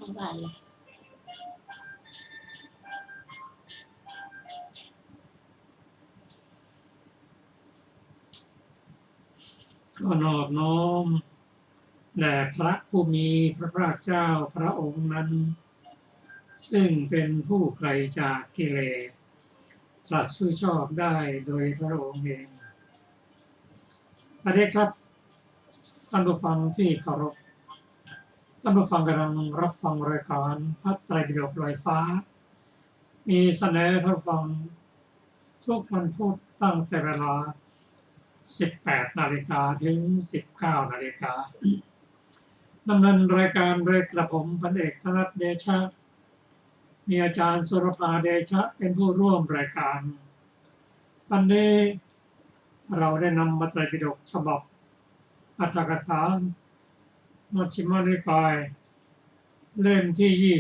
าบ้านเลยก็นอบน้อมแด่พระผู้มีพระภาคเจ้าพระองค์นั้นซึ่งเป็นผู้ไกลจากกิเลสตรัสรู้ชอบได้โดยพระองค์เองประเด็นครับท่านผู้ฟังที่เคารพท่านผู้ฟังกำลังรับฟังรายการพระไตรปิฎกลอยฟ้ามีเสนอท่านฟังทุกวันพุธตั้งแต่เวลา 18 นาฬิกาถึง 19 นาฬิกาดำเนินรายการโดยกระผมพันเอกธนัทเดชะมีอาจารย์สุรภาเดชะเป็นผู้ร่วมรายการวันนี้เราได้นำพระไตรปิฎกฉบับอรรถกถามัชฌิมนิกายเล่มที่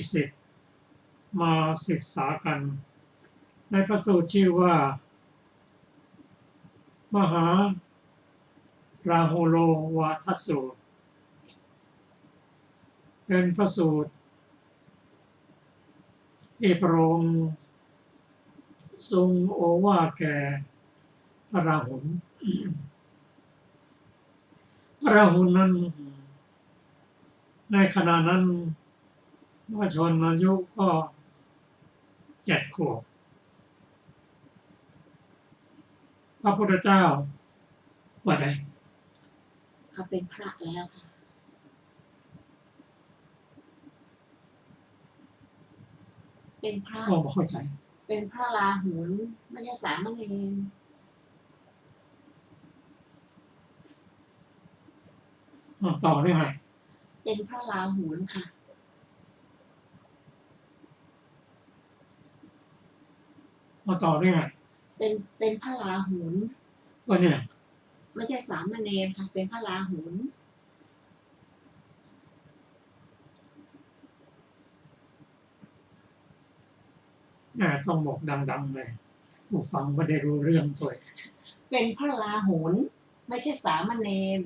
20 มาศึกษากันในพระสูตรชื่อว่ามหาราหุโลวาทสูตรเป็นพระสูตรที่พระองค์ทรงโอวาทแก่พระราหุลพระราหุลนั้นในขณะนั้นวชนอายุก็7 ขวบพระพุทธเจ้าว่าใดเขาเป็นพระแล้วค่ะเป็นพระก็ไม่เข้าใจเป็นพระราหุลไม่ใช่สามเณรต่อได้ไหมเป็นพระราหุลค่ะมาต่อได้ไหมเป็นพระราหุลก็เนี่ยไม่ใช่สามเณรค่ะเป็นพระราหุลต้องบอกดังๆเลยผู้ฟังไม่ได้รู้เรื่องตัวเป็นพระราหุลไม่ใช่สามเณร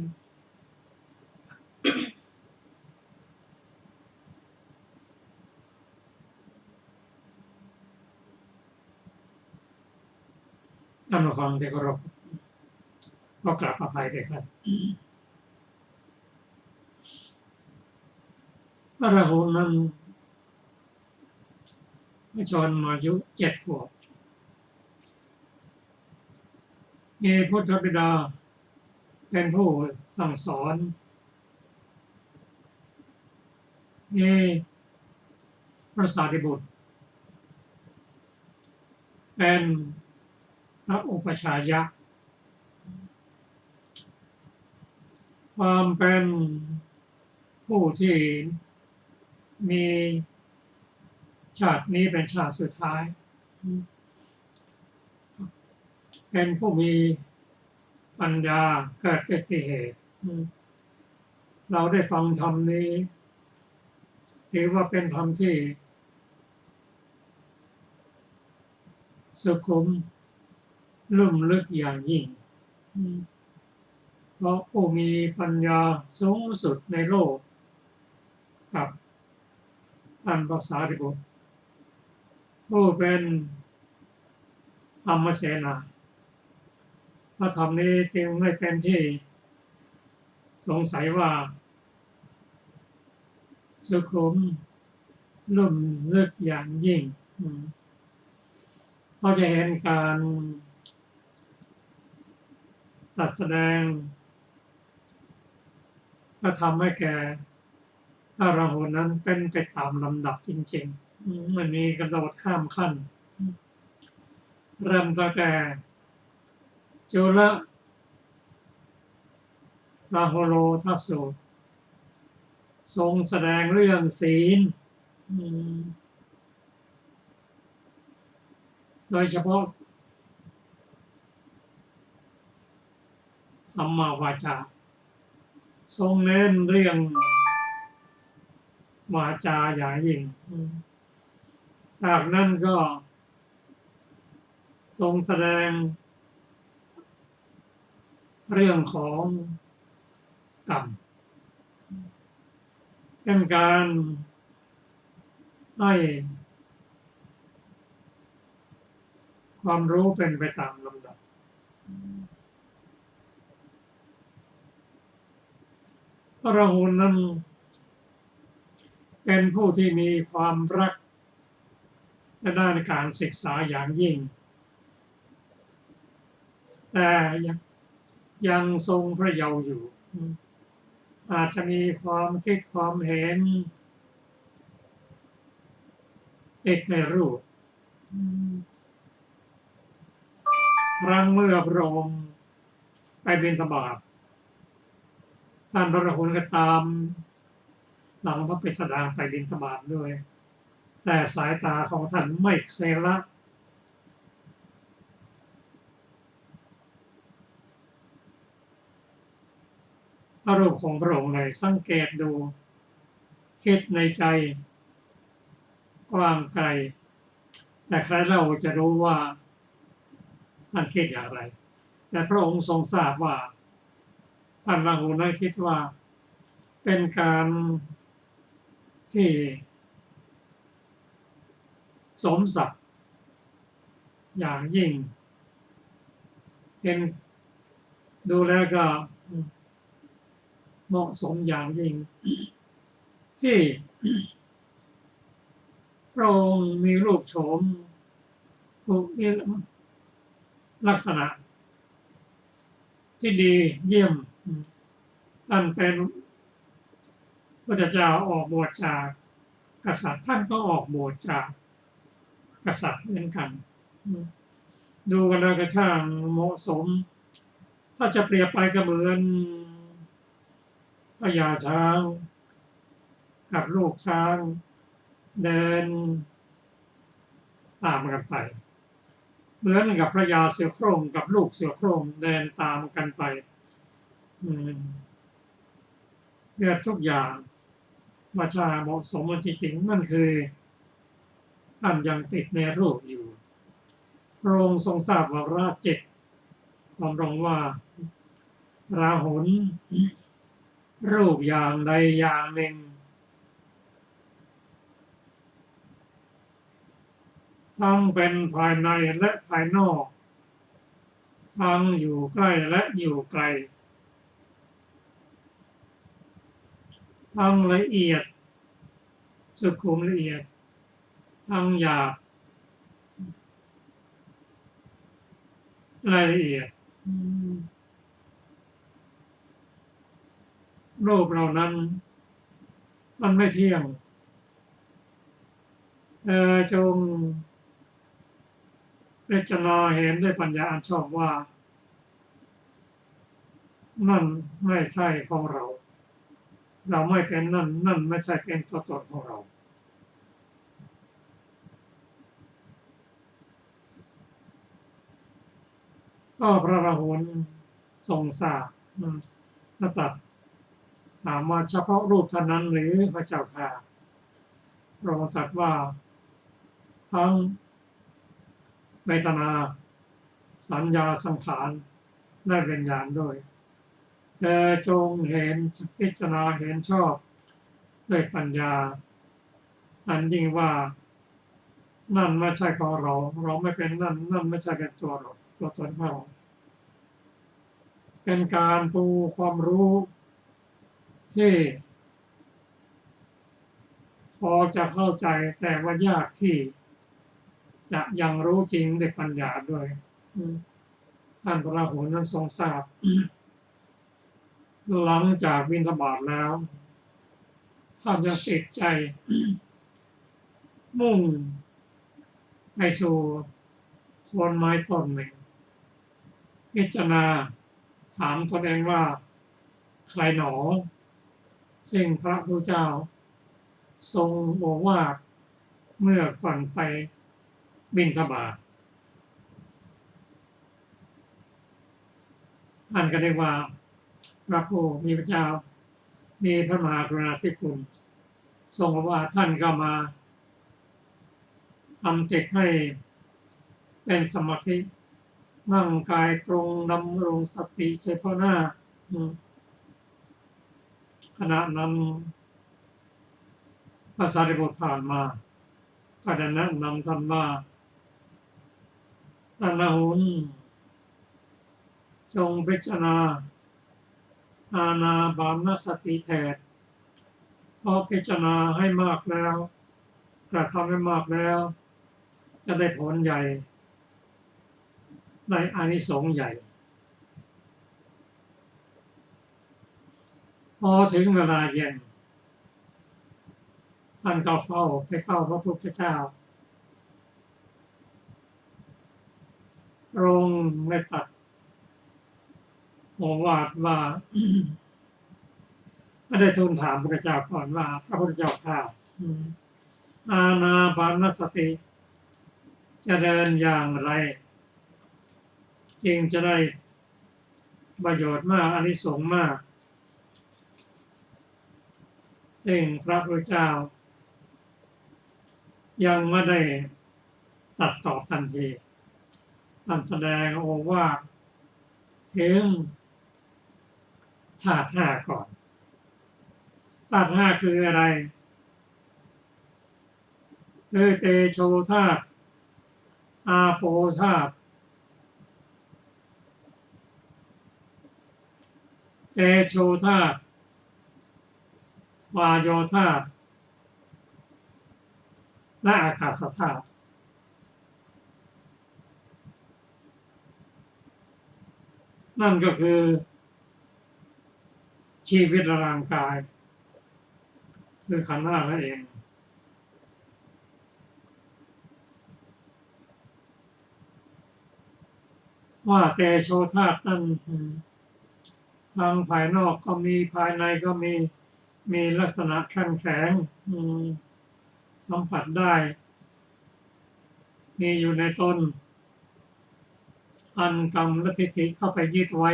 ท่านผู้ฟังที่เคารพก็กราบอภัยด้วยครับพระราหุลนั้นชนอายุ7 ขวบมีพุทธบิดาเป็นผู้สั่งสอนมีพระสารีบุตรเป็นพระอุปัชฌายะความเป็นผู้ที่มีชาตินี้เป็นชาติสุดท้ายเป็นผู้มีปัญญาเกิดอุบัติเหตุเราได้ฟังธรรมนี้ถือว่าเป็นธรรมที่สุขุมลุ่มลึกอย่างยิ่งเพราะผู้มีปัญญาสูงสุดในโลกกับท่านพระสารีบุตรผู้เป็นธรรมเสนาพระธรรมนี้จึงไม่เป็นที่สงสัยว่าสุขุมลุ่มลึกอย่างยิ่งเราจะเห็นการตัดแสดงพระธรรมให้แก่พระราหุลนั้นเป็นไปตามลำดับจริงๆมันมีกระโดดข้ามขั้นเริ่มตั้งแต่จุลราหุโลทสูตรทรงแสดงเรื่องศีลโดยเฉพาะสัมมาวาจาทรงเน้นเรื่องวาจาอย่างยิ่งจากนั้นก็ทรงแสดงเรื่องของกรรมเป็นการ ให้ความรู้เป็นไปตามลำดับพระราหุลนั้นเป็นผู้ที่มีความรักในด้านการศึกษาอย่างยิ่งแต่ยังทรงพระเยาว์อยู่อาจจะมีความคิดความเห็นติดในรูปครั้งเมื่อพระองค์ไปบิณฑบาตท่านพระราหุลก็ตามหลังพระปิสดางไปบิณฑบาตด้วยแต่สายตาของท่านไม่เคยละพระรูปของพระองค์เลยสังเกตดูคิดในใจกว้างไกลแต่ใครเราจะรู้ว่าท่านคิดอย่างไรแต่พระองค์ทรงทราบว่าท่านราหุลนั้นคิดว่าเป็นการที่สมศักดิ์อย่างยิ่งเป็นดูแล้วก็เหมาะสมอย่างยิ่งที่พระองค์มีรูปโฉมลักษณะที่ดีเยี่ยมท่านเป็นพระเจ้าออกบวชจากกษัตริย์ท่านก็ออกบวชจากกษัตริย์เหมือนกันดูกันแล้วก็ช่างเหมาะสมถ้าจะเปรียบไปก็เหมือนพญาช้างกับลูกช้างเดินตามกันไปเหมือนกับพระยาเสือโคร่งกับลูกเสือโคร่งเดินตามกันไปเนี่ยทุกอย่างว่าชาเหมาะสมจริงๆนั่นคือท่านยังติดในรูปอยู่พระองค์ทรงทราบว่าราชจิตความรองว่าราหุลรูปอย่างใดอย่างหนึ่งทั้งเป็นภายในและภายนอกทั้งอยู่ใกล้และอยู่ไกลทั้งละเอียดสุขุมละเอียดทั้งหยาบรายละเอียดรูปเหล่านั้นมันไม่เที่ยงจงพิจารณาเห็นด้วยปัญญาอันชอบว่านั่นไม่ใช่ของเราเราไม่เป็นนั่นไม่ใช่เป็นตัวตนของเราก็พระราหุลทรงทราบและตรัสถามว่าเฉพาะรูปเท่านั้นหรือพระเจ้าค่ะพระองค์ตรัสว่าทั้งเวทนาสัญญาสังขารและวิญญาณด้วยเธอจงเห็นพิจารณาเห็นชอบด้วยปัญญาอันยิ่งว่านั่นไม่ใช่ของเราเราไม่เป็นนั่นไม่ใช่เป็นตัวเราตัวตนของเราเป็นการปูความรู้ที่พอจะเข้าใจแต่ว่ายากที่จะยังรู้จริงด้วยปัญญาด้วยท่านพระราหุลนั้นทรงทราบหลังจากบิณฑบาตแล้วท่านยังติดใจมุ่งไปสู่โคนไม้ต้นหนึ่งพิจารณาถามตนเองว่าใครหนอซึ่งพระพุทธเจ้าทรงบอกว่าเมื่อก่อนไปบิณฑบาตท่านก็เรียกว่าพระผู้มีพระเจ้ามีพระมหากรุณาธิคุณทรงบอกว่าท่านก็มาทำจิตให้เป็นสมาธินั่งกายตรงดำรงสติเฉพาะหน้าขณะนั้นพระสารีบุตรผ่านมา ก็จะแนะนำท่านว่าท่านราหุลจงพิจารณาอานาปานสติเถิดเพราะพิจารณาให้มากแล้วกระทำให้มากแล้วจะได้ผลใหญ่ได้อานิสงส์ใหญ่พอถึงเวลาเย็นท่านก็ไปเฝ้าพระพุทธเจ้าพระองค์ได้ตรัสโอวาทว่า ได้ทูลถามพระพุทธเจ้าก่อนว่าพระพุทธเจ้าข้าอานาปานสติจะเดินอย่างไรจึงจะได้ประโยชน์มากอานิสงส์มากซึ่งพระพุทธเจ้ายังไม่ได้ตรัสตอบทันทีท่านแสดงโอวาทถึงธาตุห้าก่อนธาตุห้าคืออะไรคือเตโชธาตุอาโปธาตุเตโชธาตุวาโยธาตุและอากาศธาตุนั่นก็คือชีวิตร่างกายคือขันธ์ห้านั่นเองว่าแต่โชธาตุนั้นทางภายนอกก็มีภายในก็มีลักษณะแข็งแข็งสัมผัสได้มีอยู่ในตนอันกรรมและทิฏฐิเข้าไปยึดไว้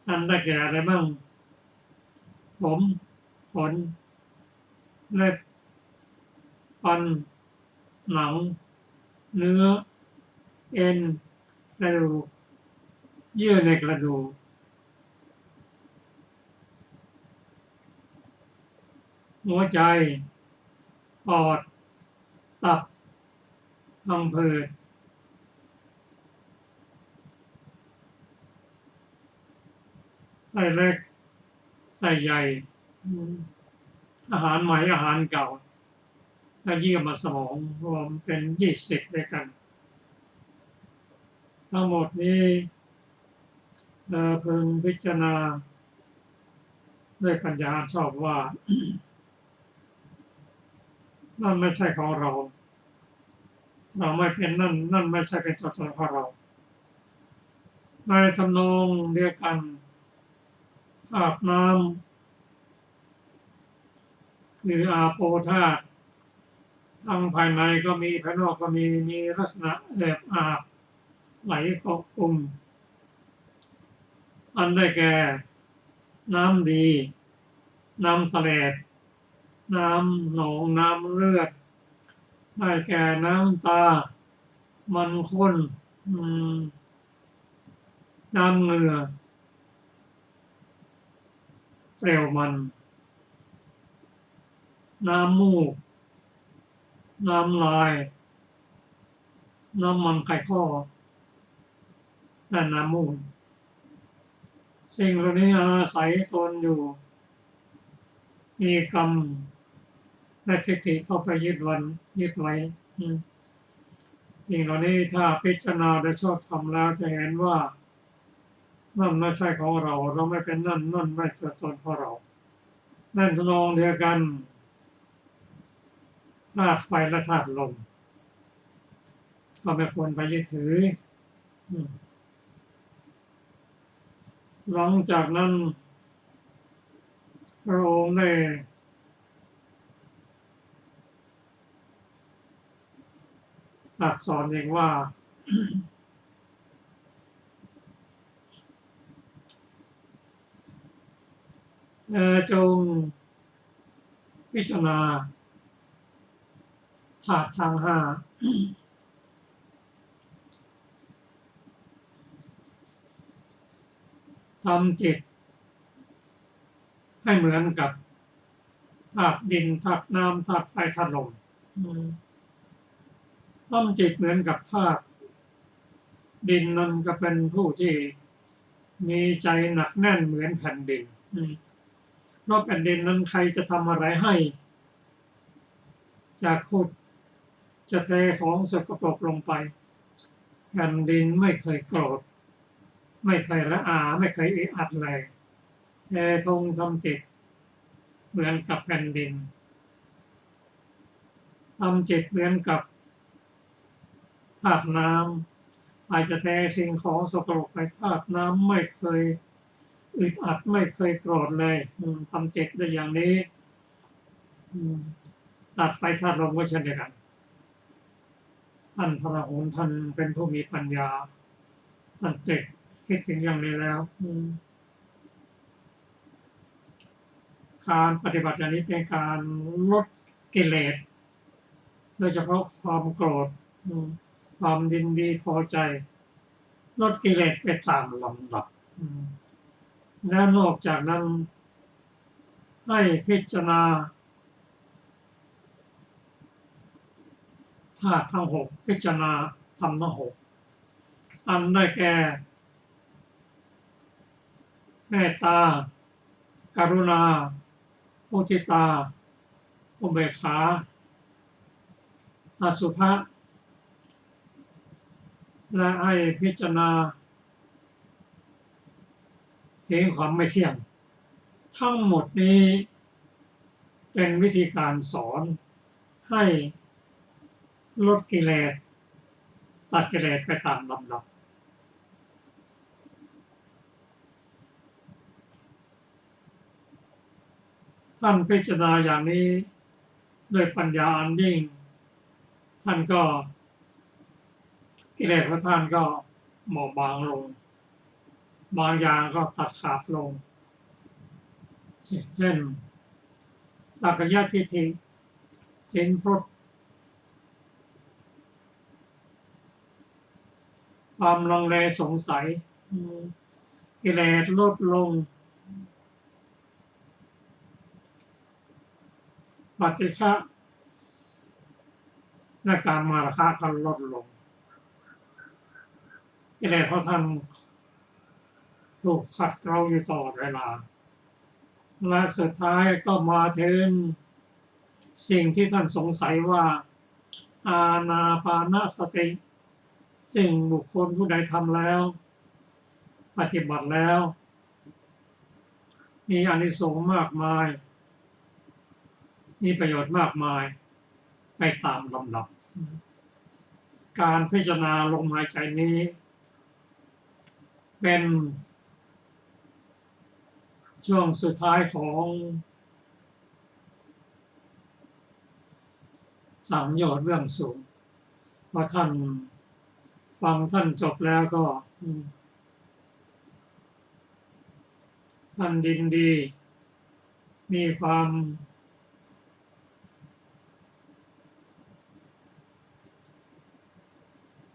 อันได้แก่อะไรบ้างผมขนเล็บฟันหนังเนื้อเอ็นกระดูกเยื่อในกระดูกหัวใจปอดตับพังผืดไส้เล็กไส้ใหญ่อาหารใหม่อาหารเก่าและเยื่อมาสมองรวมเป็น20ด้วยกันทั้งหมดนี้เธอพึงพิจารณาด้วยปัญญาชอบว่า นั่นไม่ใช่ของเราเราไม่เป็นนั่นไม่ใช่เป็นตัวตนของเราในทำนองเดียวกันอาบน้ำคืออาโปธาตุทั้งภายในก็มีภายนอกก็มีลักษณะอาบไหลเกาะกลุ่มอันได้แก่น้ำดีน้ำเสลดน้ำหนองน้ำเลือดได้แก่น้ำตามันข้นน้ำเหงื่อเปรี้ยวมันน้ำมูกน้ำลายน้ำมันไข่ข้อและน้ำมูกสิ่งเหล่านี้อาศัยตนอยู่มีกรรมและทิฏฐิเข้าไปยึดไว้สิ่งเหล่านี้ถ้าพิจารณาโดยชอบธรรมแล้วจะเห็นว่านั่นไม่ใช่ของเราไม่เป็นนั่นไม่ใช่ตัวตนของเรานั่นทำนองเดียวกันธาตุไฟและธาตุลมก็ไม่ควรไปยึดถือหลังจากนั้นพระองค์ได้ตรัสสอนเองว่า จงพิจารณาธาตุทั้งห้าทำจิตให้เหมือนกับธาตุดินธาตุน้ำธาตุไฟธาตุลม ทำจิตเหมือนกับธาตุดินนั้นก็เป็นผู้ที่มีใจหนักแน่นเหมือนแผ่นดินเพราะแผ่นดินนั้นใครจะทำอะไรให้จะขุดจะเทของสกปรกลงไปแผ่นดินไม่เคยโกรธไม่เคยระอาไม่เคยอึดอัดเลยเททงทำจิตเหมือนกับแผ่นดินทำจิตเหมือนกับธาตุน้ำอาจจะเทสิ่งของสกปรกไปธาตุน้ำไม่เคยอึดอัดไม่เคยโกรธเลยทำจิตได้อย่างนี้ตัดไฟธาตุลมก็เช่นเดียวกันท่านพระอรหันต์ท่านเป็นผู้มีปัญญาท่านตรึกคิดถึงอย่างนี้แล้วการปฏิบัติอย่างนี้เป็นการลดกิเลสโดยเฉพาะความโกรธความยินดีพอใจลดกิเลสไปตามลำดับและนอกจากนั้นให้พิจารณาธาตุทั้งหกพิจารณาธรรมทั้งหกอันได้แก่เมตตากรุณามุทิตาอุเบกขาอสุภะและให้พิจารณาถึงความไม่เที่ยงทั้งหมดนี้เป็นวิธีการสอนให้ลดกิเลสตัดกิเลสไปตามลำดับท่านพิจารณาอย่างนี้ด้วยปัญญาอันยิ่งท่านก็กิเลสของท่านก็หมอบบางลงบางอย่างก็ตัดขาดลงเช่นสักกายทิฏฐิศีลพรตความลังเลสงสัยกิเลสลดลงปฏิฆะและการมาราคะก็ลดลงกิเลสของท่านถูกขัดเกลาอยู่ตลอดเวลาและสุดท้ายก็มาถึงสิ่งที่ท่านสงสัยว่าอานาปานสติสิ่งบุคคลผู้ใดทำแล้วปฏิบัติแล้วมีอานิสงส์มากมายมีประโยชน์มากมายไปตามลำดับการพิจารณาลมหายใจนี้เป็นช่วงสุดท้ายของสังโยชน์เบื้องสูงพอท่านฟังท่านจบแล้วก็ท่านยินดีมีความ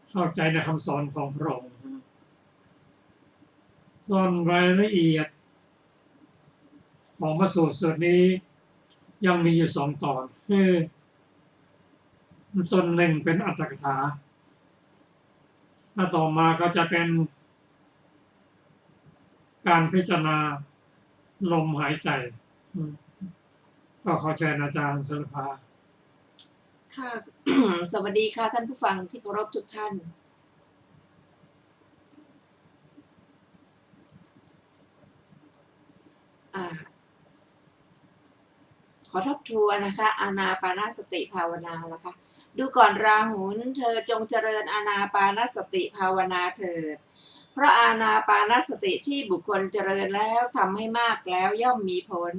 เข้าใจในคำสอนของพระองค์ส่วนรายละเอียดของพระสูตรส่วนนี้ยังมีอยู่2 ตอนคือส่วนหนึ่งเป็นอรรถกถาและต่อมาก็จะเป็นการพิจารณาลมหายใจก็ขอเชิญอาจารย์สุรภาค่ะ สวัสดีค่ะท่านผู้ฟังที่เคารพทุกท่านขอทบทวนนะคะอานาปานสติภาวนานะคะดูก่อนราหุลเธอจงเจริญอานาปานสติภาวนาเถิดเพราะอานาปานสติที่บุคคลเจริญแล้วทำให้มากแล้วย่อมมีผล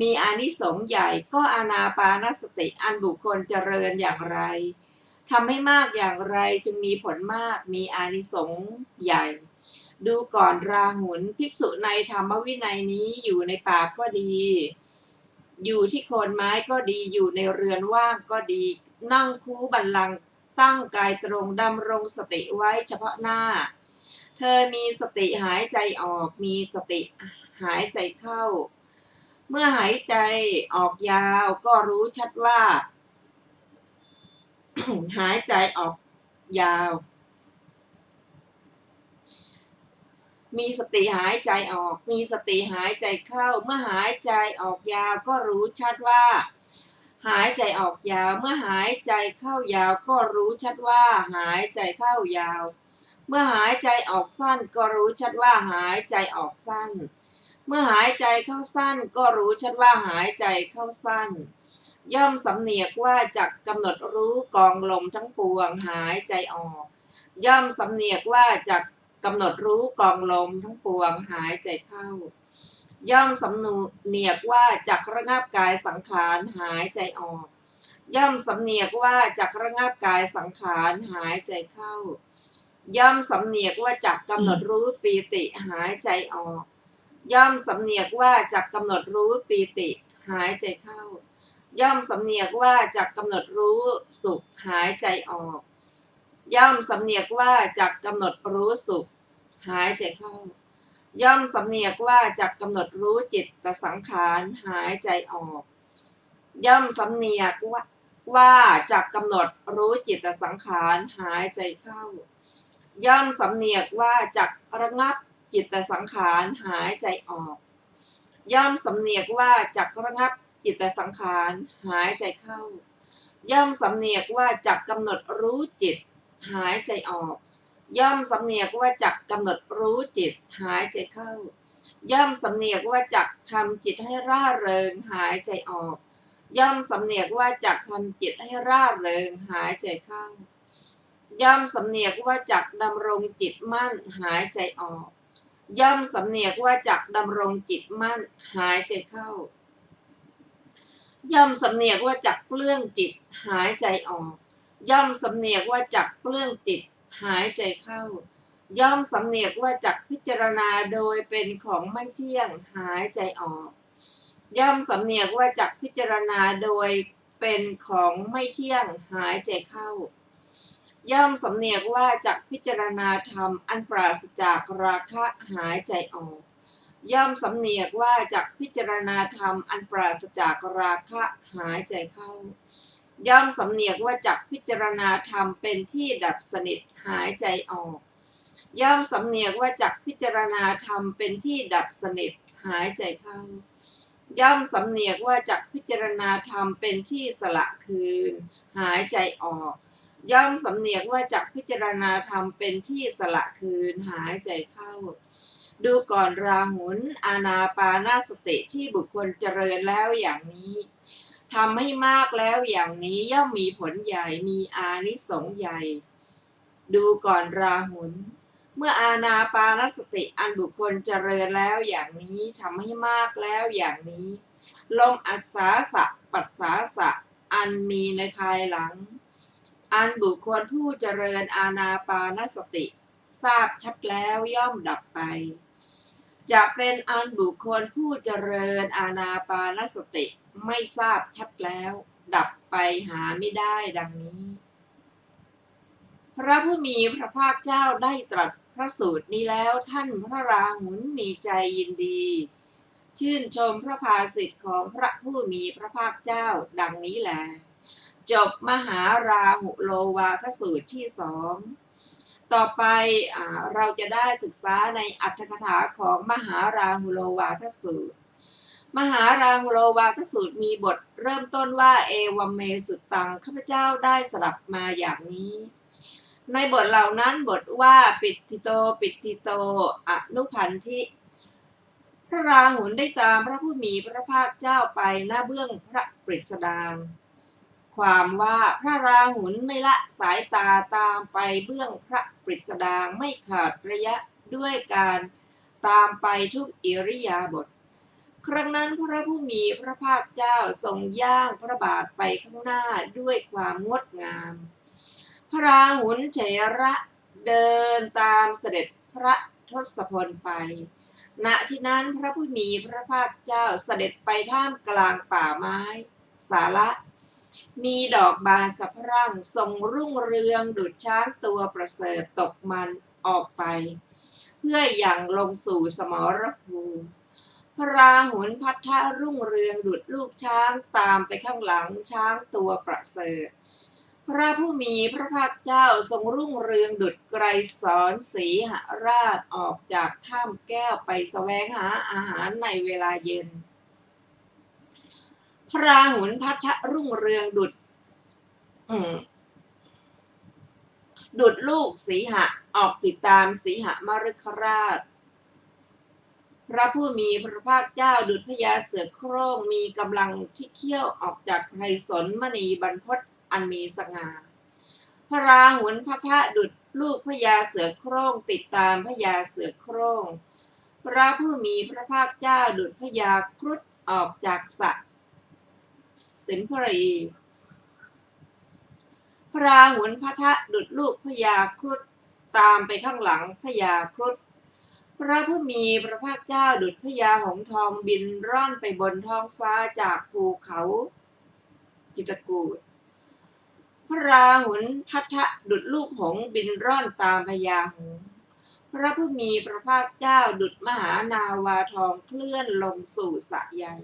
มีอานิสงส์ใหญ่ก็อานาปานสติอันบุคคลเจริญอย่างไรทำให้มากอย่างไรจึงมีผลมากมีอานิสงส์ใหญ่ดูก่อนราหุลภิกษุในธรรมวินัยนี้อยู่ในป่าก็ดีอยู่ที่โคนไม้ก็ดีอยู่ในเรือนว่างก็ดีนั่งคูบัลลังก์ตั้งกายตรงดำรงสติไว้เฉพาะหน้าเธอมีสติหายใจออกมีสติหายใจเข้าเมื่อหายใจออกยาวก็รู้ชัดว่า หายใจออกยาวมีสติหายใจออกมีสติหายใจเข้าเมื่อหายใจออกยาวก็รู้ชัดว่าหายใจออกยาวเมื่อหายใจเข้ายาวก็รู้ชัดว่าหายใจเข้ายาวเมื่อหายใจออกสั้นก็รู้ชัดว่าหายใจออกสั้นเมื่อหายใจเข้าสั้นก็รู้ชัดว่าหายใจเข้าสั้นย่อมสำเนียกว่าจักกำหนดรู้กองลมทั้งปวงหายใจออกย่อมสำเนียกว่าจักกำหนดรู้กองลมทั้งปวงหายใจเข้าย่อมสำเนียกว่าจักระงับกายสังขารหายใจออกย่อมสำเนียกว่าจักระงับกายสังขารหายใจเข้าย่อมสำเนียกว่าจักกำหนดรู้ปีติหายใจออกย่อมสำเนียกว่าจักกำหนดรู้ปีติหายใจเข้าย่อมสำเนียกว่าจักกำหนดรู้สุขหายใจออกย่อมสำเนียกว่าจักกำหนดรู้สุขหายใจเข้าย่อมสำเนียกว่าจักกำหนดรู้จิตตสังขารหายใจออกย่อมสำเนียกว่าจักกำหนดรู้จิตตสังขารหายใจเข้าย่อมสำเนียกว่าจักระงับจิตตสังขารหายใจออกย่อมสำเนียกว่าจักระงับจิตตสังขารหายใจเข้าย่อมสำเนียกว่าจักกำหนดรู้จิตหายใจออกย่อมสำเนียกว่าจักกำหนดรู้จิตหายใจเข้าย่อมสำเนียกว่าจักทำจิตให้ร่าเริงหายใจออกย่อมสำเนียกว่าจักทำจิตให้ร่าเริงหายใจเข้าย่อมสำเนียกว่าจักดำรงจิตมั่นหายใจออกย่อมสำเนียกว่าจักดำรงจิตมั่นหายใจเข้าย่อมสำเนียกว่าจักเปลื้องจิตหายใจออกย่อมสำเนียกว่าจักเปลื้องจิตหายใจเข้าย่อมสำเนียกว่าจักพิจารณาโดยเป็นของไม่เที่ยงหายใจออกย่อมสำเนียกว่าจักพิจารณาโดยเป็นของไม่เที่ยงหายใจเข้าย่อมสำเนียกว่าจักพิจารณาธรรมอันปราศจากราคะหายใจออกย่อมสำเนียกว่าจักพิจารณาธรรมอันปราศจากราคะหายใจเข้าย่อมสำเนียกว่าจักพิจารณาธรรมเป็นที่ดับสนิทหายใจออกย่อมสำเนียกว่าจักพิจารณาธรรมเป็นที่ดับสนิทหายใจเข้าย่อมสำเนียกว่าจักพิจารณาธรรมเป็นที่สละคืนหายใจออกย่อมสำเนียกว่าจักพิจารณาธรรมเป็นที่สละคืนหายใจเข้าดูก่อนราหุลอานาปานสติที่บุคคลเจริญแล้วอย่างนี้ทำให้มากแล้วอย่างนี้ย่อมมีผลใหญ่มีอานิสงส์ใหญ่ดูก่อนราหุลเมื่ออานาปานสติอันบุคคลเจริญแล้วอย่างนี้ทำให้มากแล้วอย่างนี้ลมอัสสาสะปัสสาสะอันมีในภายหลังอันบุคคลผู้เจริญอานาปานสติทราบชัดแล้วย่อมดับไปจะเป็นอันบุคคลผู้เจริญอานาปานสติไม่ทราบชัดแล้วดับไปหาไม่ได้ดังนี้พระผู้มีพระภาคเจ้าได้ตรัสพระสูตรนี้แล้วท่านพระราหุลมีใจยินดีชื่นชมพระภาสิทธิ์ของพระผู้มีพระภาคเจ้าดังนี้แลจบมหาราหุโลวาทสูตรที่2ต่อไปเราจะได้ศึกษาในอรรถกถาของมหาราหุโลวาทสูตรมหาราหุโลวาทสูตรมีบทเริ่มต้นว่าเอวัมเมสุตตังข้าพเจ้าได้สดับมาอย่างนี้ในบทเหล่านั้นบทว่าปิตติโตปิตติโตอนุพันธิพระราหุลได้ตามพระผู้มีพระภาคเจ้าไปณเบื้องพระปริศดางความว่าพระราหุลไม่ละสายตาตามไปเบื้องพระปริศดางไม่ขาดระยะด้วยการตามไปทุกอิริยาบถครั้งนั้นพระผู้มีพระภาคเจ้าทรงย่างพระบาทไปข้างหน้าด้วยความงดงามพระราหุลเถระเดินตามเสด็จพระทศพลไปณที่นั้นพระผู้มีพระภาคเจ้าเสด็จไปท่ามกลางป่าไม้สาระมีดอกบานสะพรั่งทรงรุ่งเรืองดุจช้างตัวประเสริฐตกมันออกไปเพื่ออย่างลงสู่สมรภูมิพระราหุลพัทธะรุ่งเรืองดุจลูกช้างตามไปข้างหลังช้างตัวประเสริฐ พระผู้มีพระภาคเจ้าทรงรุ่งเรืองดุจไกรสอนสีหราชออกจากถ้ำแก้วไปแสวงหาอาหารในเวลาเย็นพระราหุลพัทธรุ่งเรืองดุจลูกสีหะออกติดตามสีหมฤคราชพระผู้มีพระภาคเจ้าดุจพญาเสือโคร่งมีกำลังที่เขี้ยวออกจากไพรสนมณีบรรพตอันมีสง่าพระราหุลพัทธดุจลูกพญาเสือโคร่งติดตามพญาเสือโคร่งพระผู้มีพระภาคเจ้าดุจพญาครุฑออกจากสระสิมพรีพระราหุลพัทธดุจลูกพญาครุฑตามไปข้างหลังพญาครุฑพระผู้มีพระภาคเจ้าดุจพญาหงส์ทองบินร่อนไปบนท้องฟ้าจากภูเขาจิตรกูฏพระราหุลพัทธดุจลูกหงส์บินร่อนตามพญาหงส์พระผู้มีพระภาคเจ้าดุจมหานาวาทองเคลื่อนลงสู่สระใหญ่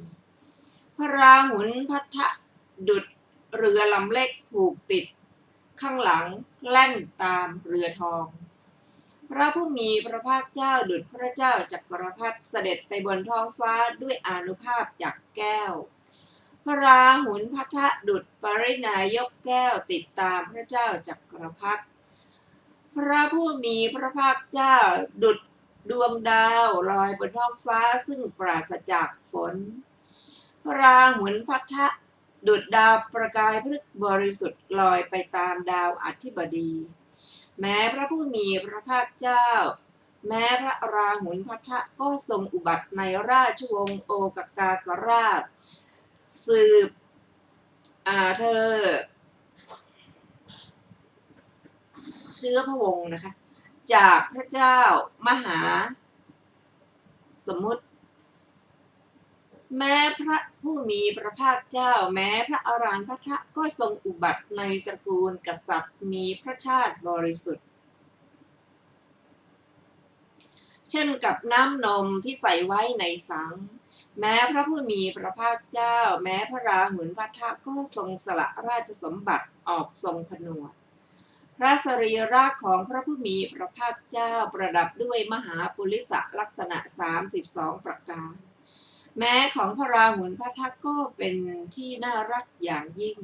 พระราหุลพัทธดุจเรือลำเล็กผูกติดข้างหลังแล่นตามเรือทองพระผู้มีพระภาคเจ้าดุจพระเจ้าจักรพรรดิเสด็จไปบนท้องฟ้าด้วยอานุภาพจากแก้วพระราหุลพัทธดุจปรินายกแก้วติดตามพระเจ้าจักรพรรดิพระผู้มีพระภาคเจ้าดุจดวงดาวลอยบนท้องฟ้าซึ่งปราศจากฝนพระราหุลพัทธดุจดาวประกายพฤกษ์บริสุทธิ์ลอยไปตามดาวอธิบดีแม้พระผู้มีพระภาคเจ้าแม้พระราหุลพัทธก็ทรงอุบัติในราชวงศ์โอกกากราชสืบเธอเชื้อพระวงศ์นะคะจากพระเจ้ามหาสมุทรแม้พระผู้มีพระภาคเจ้าแม้พระอรหันต์พัทธก็ทรงอุบัติในตระกูลกษัตริย์มีพระชาติบริสุทธิ์เช่นกับน้ำนมที่ใส่ไว้ในสังแม้พระผู้มีพระภาคเจ้าแม้พระราหุลพัทธก็ทรงสละราชสมบัติออกทรงผนวดพระสรีระของพระผู้มีพระภาคเจ้าประดับด้วยมหาปุริสลักษณะ32ประการแม้ของพระราหุลพัทธก็เป็นที่น่ารักอย่างยิ่ง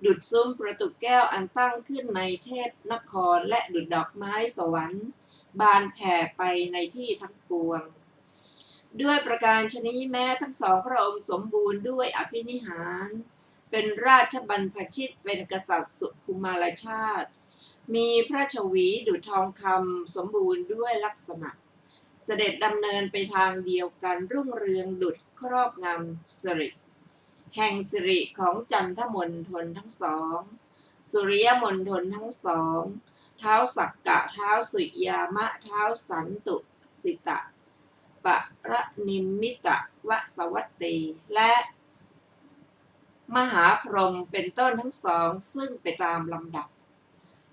ดุจซุ้มประตูแก้วอันตั้งขึ้นในเทพนครและดุจดอกไม้สวรรค์บานแผ่ไปในที่ทั้งปวงด้วยประการฉนี้แม้ทั้งสองพระองค์สมบูรณ์ด้วยอภินิหารเป็นราชบรรพชิตเป็นกษัตริย์สุขุมารชาติมีพระชวีดุจทองคำสมบูรณ์ด้วยลักษณะเสด็จดำเนินไปทางเดียวกันรุ่งเรืองดุจครอบงำสิริแห่งสิริของจันทมณฑลทั้งสองสุริยมณฑลทั้งสองเท้าสักกะเท้าสุยามะเท้าสันตุสิตะปะระนิมมิตะวสวัตตีและมหาพรหมเป็นต้นทั้งสองซึ่งไปตามลำดับ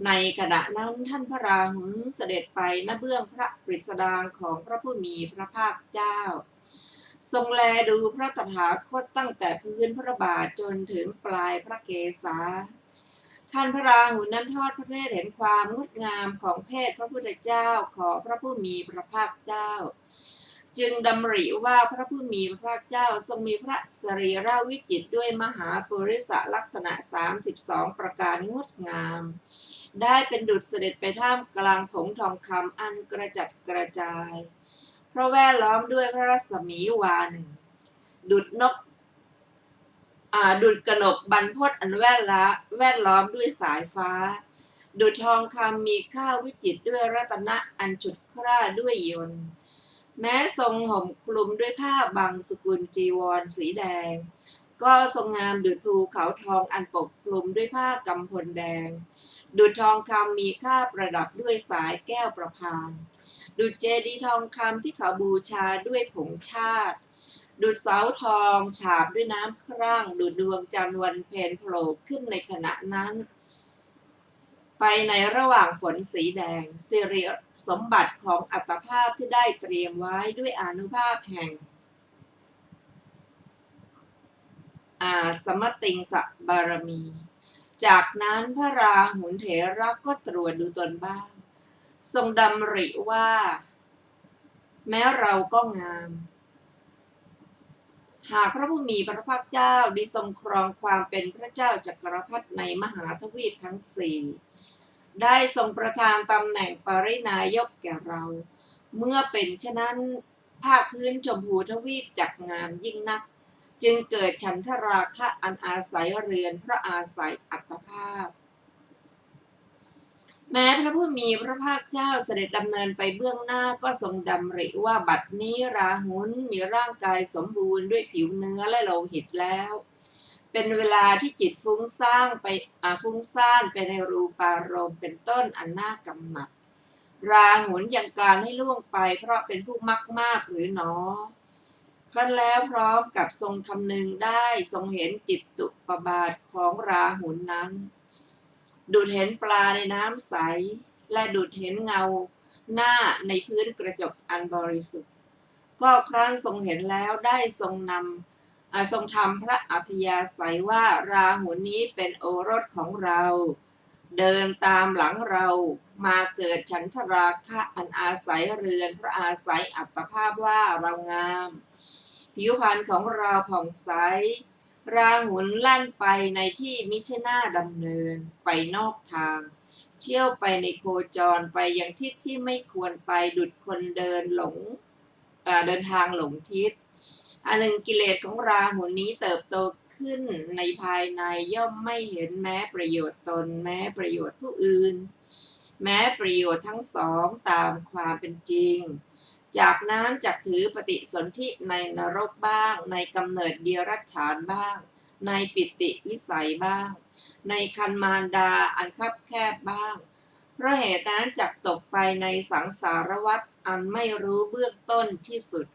ในขณะนั้นท่านพระราหุลเสด็จไปณเบื้องพระปริศดางของพระผู้มีพระภาคเจ้าทรงแลดูพระตถาคตตั้งแต่พื้นพระบาทจนถึงปลายพระเกศาท่านพระราหุลนั้นทอดพระเนตรเห็นความงดงามของเพศพระพุทธเจ้าของพระผู้มีพระภาคเจ้าจึงดำริว่าพระผู้มีพระภาคเจ้าทรงมีพระสรีระวิจิตรด้วยมหาปุริสลักษณะ32ประการงดงามได้เป็นดุจเสด็จไปท่ามกลางผงทองคำอันกระจัดกระจายเพราะแวดล้อมด้วยพระรัศมีวาหนึ่งดุจกนกบรรพตอันแวดล้อมด้วยสายฟ้าดุจทองคำมีค่าวิจิตรด้วยรัตนะอันฉุดคร่าด้วยยนต์แม้ทรงห่มคลุมด้วยผ้าบางสกุลจีวรสีแดงก็ทรงงามดุจภูเขาทองอันปกคลุมด้วยผ้ากำพลแดงดุจทองคำมีค่าประดับด้วยสายแก้วประพานดุจเจดีย์ทองคำที่เขาบูชาด้วยผงชาติดุจเสาทองฉาบด้วยน้ำคร่างดุจดวงจันทร์วันเพ็ญโผล่ขึ้นในขณะนั้นไปในระหว่างฝนสีแดงสิริสมบัติของอัตภาพที่ได้เตรียมไว้ด้วยอานุภาพแห่งสมติงสบารมี จากนั้นพระราหุลเถระก็ตรวจดูตนบ้างทรงดำริว่าแม้เราก็งามหากพระผู้มีพระภาคเจ้าได้ทรงครองความเป็นพระเจ้าจักรพรรดิในมหาทวีปทั้งสี่ได้ทรงประทานตำแหน่งปรินายกแก่เราเมื่อเป็นฉะนั้นภาคพื้นชมพูทวีปจักงามยิ่งนักจึงเกิดฉันทราคะอันอาศัยเรือนเพราะอาศัยอัตภาพแม้พระผู้มีพระภาคเจ้าเสด็จดำเนินไปเบื้องหน้าก็ทรงดำริว่าบัดนี้ราหุลมีร่างกายสมบูรณ์ด้วยผิวเนื้อและโลหิตแล้วเป็นเวลาที่จิตฟุ้งซ่านไปในรูปารมณ์เป็นต้นอันน่ากำหนัดราหุลยังการให้ล่วงไปเพราะเป็นผู้มักมากหรือหนอครั้นแล้วพร้อมกับทรงคำนึงได้ทรงเห็นจิตตุปบาทของราหุลนั้นดูดเห็นปลาในน้ำใสและดูดเห็นเงาหน้าในพื้นกระจกอันบริสุทธิ์ก็ครั้นทรงเห็นแล้วได้ทรงทำพระอัธยาศัยว่าราหุลนี้เป็นโอรสของเราเดินตามหลังเรามาเกิดฉันทราคะอันอาศัยเรือนเพราะอาศัยอัตภาพว่าเรางามผิวพรรณของเราผ่องใสราหุลลั่นไปในที่มิใช่หน้าดำเนินไปนอกทางเที่ยวไปในโคจรไปยังทิศที่ไม่ควรไปดุจคนเดินทางหลงทิศอันหนึ่งกิเลสของราหุลนี้เติบโตขึ้นในภายในย่อมไม่เห็นแม้ประโยชน์ตนแม้ประโยชน์ผู้อื่นแม้ประโยชน์ทั้งสองตามความเป็นจริงจากนั้นจักถือปฏิสนธิในนรกบ้างในกำเนิดเดียรัจฉานบ้างในปิติวิสัยบ้างในคันมารดาอันคับแคบบ้างเพราะเหตุนั้นจักตกไปในสังสารวัฏอันไม่รู้เบื้องต้นที่สุด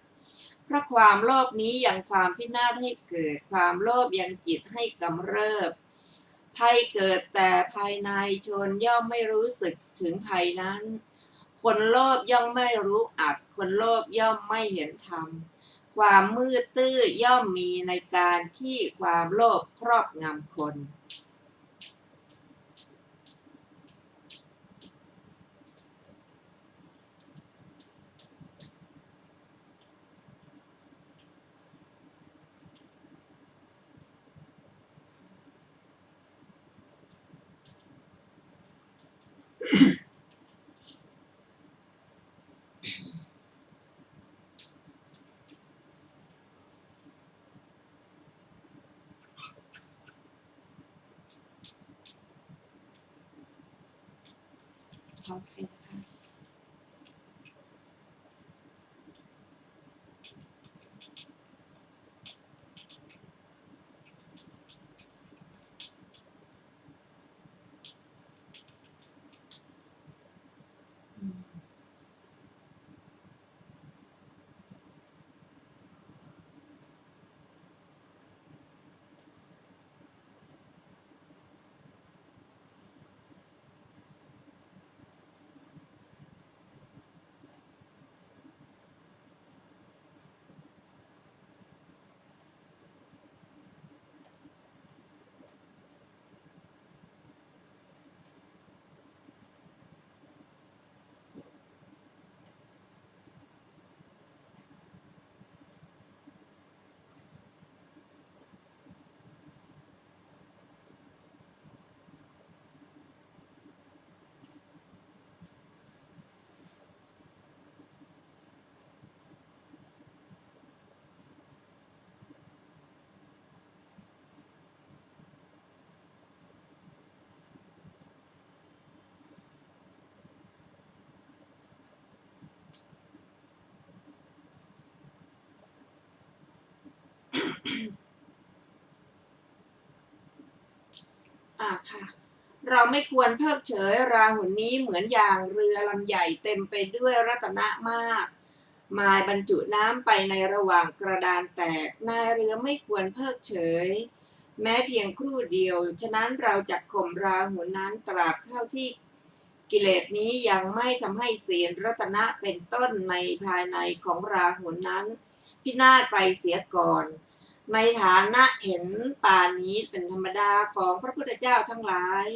เพราะความโลภนี้ยังความพินาศให้เกิดความโลภยังจิตให้กำเริบภัยเกิดแต่ภายในชนย่อมไม่รู้สึกถึงภัยนั้นคนโลภย่อมไม่รู้อัตถ์คนโลภย่อมไม่เห็นธรรมความมืดตื้อย่อมมีในการที่ความโลภครอบงำคนโอเคนะคะค่ะเราไม่ควรเพิกเฉยราหุลนี้เหมือนอย่างเรือลำใหญ่เต็มไปด้วยรัตนะมากมายบรรจุน้ำไปในระหว่างกระดานแตกนายเรือไม่ควรเพิกเฉยแม้เพียงครู่เดียวฉะนั้นเราจักข่มราหุลนั้นตราบเท่าที่กิเลสนี้ยังไม่ทำให้ศีลรัตนะเป็นต้นในภายในของราหุลนั้นพินาศไปเสียก่อน ในฐานะเห็นป่านี้เป็นธรรมดาของพระพุทธเจ้าทั้งหลาย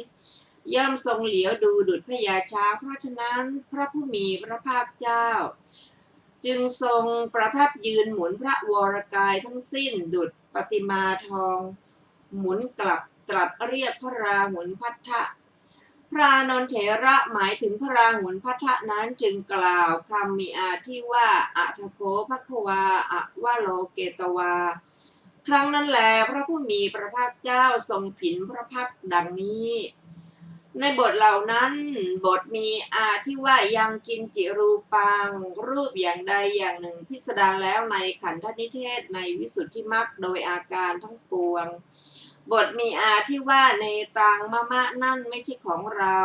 ย่อมทรงเหลียวดูดุจพญาช้างเพราะฉะนั้นพระผู้มีพระภาคเจ้าจึงทรงประทับยืนหมุนพระวรกายทั้งสิ้นดุจปฏิมาทองหมุนกลับตรัสเรียกพระราหุลพัทธะพระอานนท์เถระหมายถึงพระราหุลพัทธะนั้นจึงกล่าวคำมีอาที่ว่าอะทโคภควาอะวะโลเกตวาครั้งนั้นแลพระผู้มีพระภาคเจ้าทรงผินพระพักตร์ดังนี้ในบทเหล่านั้นบทมีอาที่ว่ายังกินจิรูปังรูปอย่างใดอย่างหนึ่งพิสดารแล้วในขันธนิเทศในวิสุทธิมรรคโดยอาการทั้งปวงบทมีอาที่ว่าในตังมะมะนั่นไม่ใช่ของเรา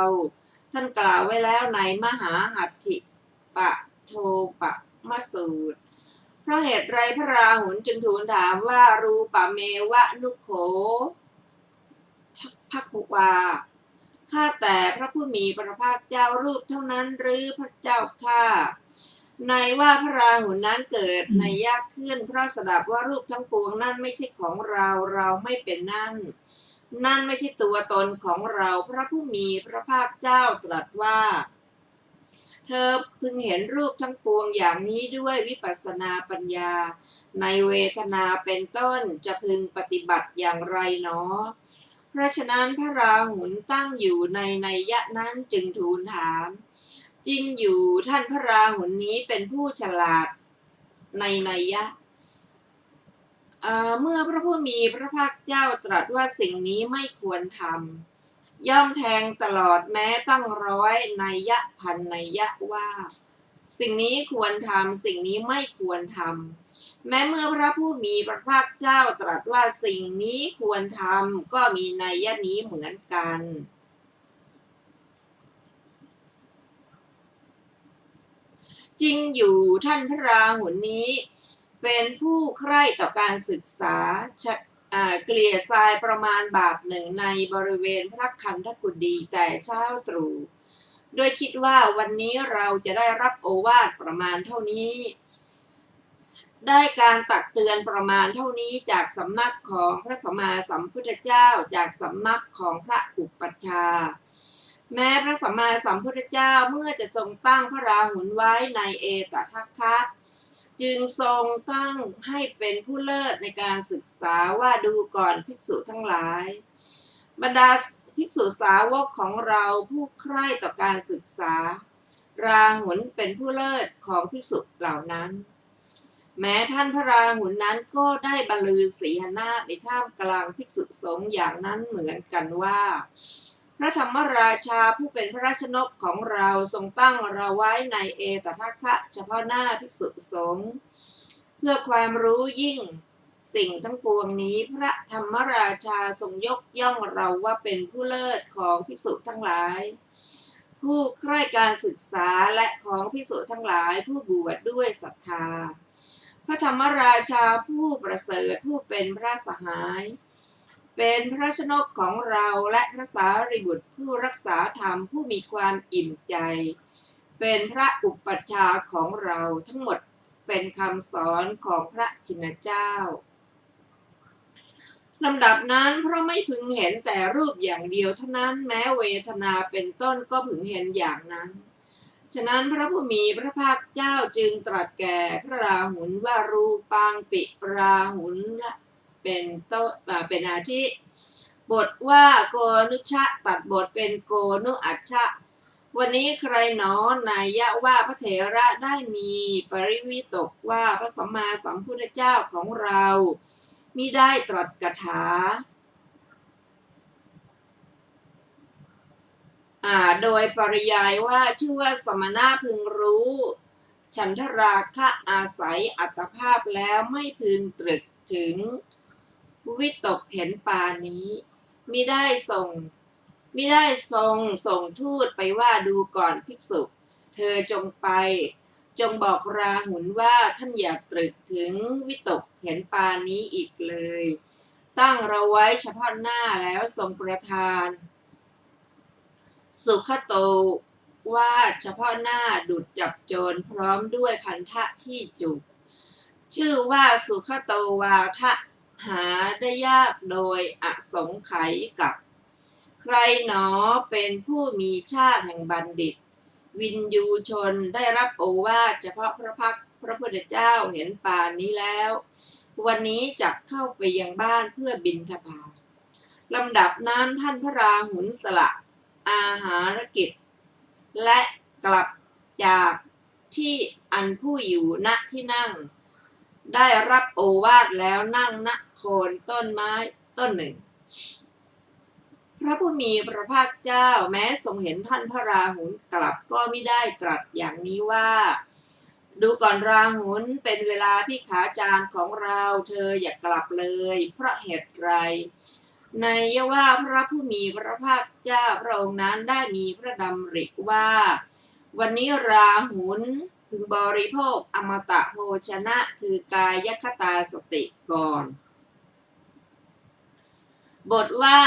ท่านกล่าวไว้แล้วในมหาหัตถิปะโทปะมะสูตรเพราะเหตุไรพระราหุลจึงทูลถามว่ารูปะเมวะนุโขภักวาข้าแต่พระผู้มีพระภาคเจ้ารูปเท่านั้นหรือพระเจ้าข้าในว่าพระราหุลนั้นเกิดในยากขึ้นเพราะสดับว่ารูปทั้งปวงนั่นไม่ใช่ของเราเราไม่เป็นนั่นไม่ใช่ตัวตนของเราพระผู้มีพระภาคเจ้าตรัสว่าเธอพึงเห็นรูปทั้งปวงอย่างนี้ด้วยวิปัสสนาปัญญาในเวทนาเป็นต้นจะพึงปฏิบัติอย่างไรหนอเพราะฉะนั้นพระราหุลตั้งอยู่ในนัยยะนั้นจึงทูลถามจริงอยู่ท่านพระราหุลนี้เป็นผู้ฉลาดในนัยยะเมื่อพระผู้มีพระภาคเจ้าตรัสว่าสิ่งนี้ไม่ควรทำย่อมแทงตลอดแม้ตั้งร้อยนัยยะพันนัยยะว่าสิ่งนี้ควรทำสิ่งนี้ไม่ควรทำแม้เมื่อพระผู้มีพระภาคเจ้าตรัสว่าสิ่งนี้ควรทำก็มีนัยยะนี้เหมือนกันจริงอยู่ท่านพระราหุลนี้เป็นผู้ใคร่ต่อการศึกษาเกลี่ยทรายประมาณบาทหนึ่งในบริเวณพระคันธกุฎีแต่เช้าตรู่โดยคิดว่าวันนี้เราจะได้รับโอวาทประมาณเท่านี้ได้การตักเตือนประมาณเท่านี้จากสำนักของพระสัมมาสัมพุทธเจ้าจากสำนักของพระอุปัชฌาย์แม้พระสัมมาสัมพุทธเจ้าเมื่อจะทรงตั้งพระราหุลไว้ในเอตทัคคะจึงทรงตั้งให้เป็นผู้เลิศในการศึกษาว่าดูก่อนภิกษุทั้งหลายบรรดาภิกษุสาวกของเราผู้ใคร่ต่อการศึกษาราหุลเป็นผู้เลิศของภิกษุเหล่านั้นแม้ท่านพระราหุลนั้นก็ได้บรรลือสีหนาฏในท่ามกลางภิกษุสงฆ์อย่างนั้นเหมือนกันว่าพระธรรมราชาผู้เป็นพระราชนกของเราทรงตั้งเราไว้ในเอตทัคคะเฉพาะหน้าภิกษุสงฆ์เพื่อความรู้ยิ่งสิ่งทั้งปวงนี้พระธรรมราชาทรงยกย่องเราว่าเป็นผู้เลิศของภิกษุทั้งหลายผู้ใคร่การศึกษาและของภิกษุทั้งหลายผู้บวชด้วยศรัทธาพระธรรมราชาผู้ประเสริฐผู้เป็นพระสหายเป็นพระชนกของเราและพระสารีบุตรผู้รักษาธรรมผู้มีความอิ่มใจเป็นพระอุปัชฌาย์ของเราทั้งหมดเป็นคำสอนของพระชินเจ้าลำดับนั้นเพราะไม่พึงเห็นแต่รูปอย่างเดียวเท่านั้นแม้เวทนาเป็นต้นก็พึงเห็นอย่างนั้นฉะนั้นพระผู้มีพระภาคเจ้าจึงตรัสแก่พระราหุลว่ารูปังปิราหุลเป็นต้นเป็นอาทิบทว่าโกนุชะตัดบทเป็นโกนุอัชชะวันนี้ใครหนอนัยยะว่าพระเถระได้มีปริวิตกว่าพระสัมมาสัมพุทธเจ้าของเรามิได้ตรัสคาถาโดยปริยายว่าชื่อว่าสมณะพึงรู้ฉันทราคะอาศัยอัตภาพแล้วไม่พึงตรึกถึงวิตกเห็นปานนี้มิได้ทรงทูตไปว่าดูก่อนภิกษุเธอจงไปจงบอกราหุลว่าท่านอย่าตรึกถึงวิตกเห็นปานนี้อีกเลยตั้งเราไว้เฉพาะหน้าแล้วทรงประทานสุขโตว่าเฉพาะหน้าดุจจับโจรพร้อมด้วยพันธะที่จุกชื่อว่าสุขโตวาทะ หาได้ยากโดยอสงไขยกับ ใครหนอเป็นผู้มีชาติแห่งบัณฑิต วินยูชนได้รับโอวาทเฉพาะพระพักตร์พระพุทธเจ้าเห็นป่านนี้แล้ว วันนี้จะเข้าไปยังบ้านเพื่อบิณฑบาตลำดับนั้นท่านพระราหุลสละอาหารกิจ และกลับจากที่อันผู้อยู่ณที่นั่ง ได้รับโอวาทแล้วนั่งณโคนต้นไม้ต้นหนึ่ง พระผู้มีพระภาคเจ้าแม้ทรงเห็นท่านพระราหุลกลับก็มิได้ตรัสอย่างนี้ว่า ดูก่อนราหุลเป็นเวลาพิขาจารของเราเธออย่ากลับเลยเพราะเหตุไรในว่าพระผู้มีพระภาคเจ้าพระองค์นั้นได้มีพระดำริว่า วันนี้ราหุลพึงบริโภคอมตะโภชนะคือกายคตาสติก่อนบทว่า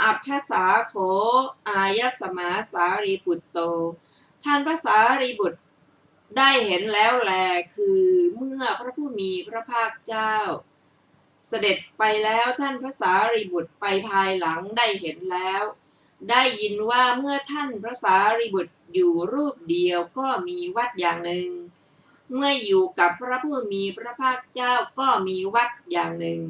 อัฏฐสาโขอายสมาสารีบุตโตท่านพระสารีบุตรได้เห็นแล้วแลคือเมื่อพระผู้มีพระภาคเจ้าเสด็จไปแล้วท่านพระสารีบุตรไปภายหลังได้เห็นแล้วได้ยินว่าเมื่อท่านพระสารีบุตรอยู่รูปเดียวก็มีวัดอย่างหนึ่งเมื่ออยู่กับพระผู้มีพระภาคเจ้าก็มีวัดอย่างหนึ่ง